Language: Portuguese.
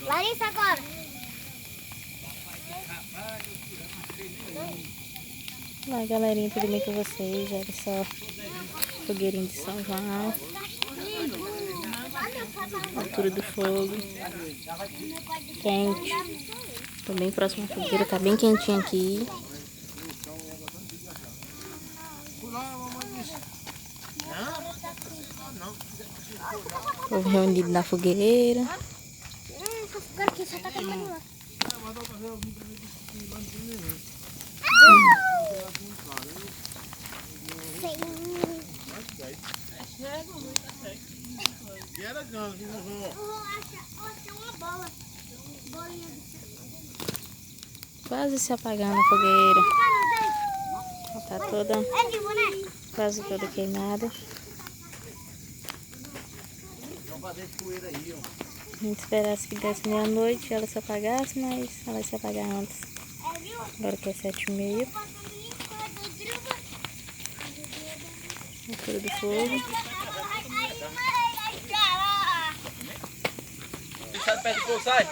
Larissa agora. Olá, galerinha, tudo bem com vocês? Olha só, fogueirinho de São João, altura do fogo, quente. Tô bem próximo à fogueira, tá bem quentinho aqui. Povo reunido na fogueira. Quase se apagando a fogueira. Ela tá toda, quase toda queimada. A gente esperasse que desse meia-noite ela se apagasse, mas ela vai se apagar antes. Agora que é 7h30. Altura do fogo. Sai perto do fogo, sai!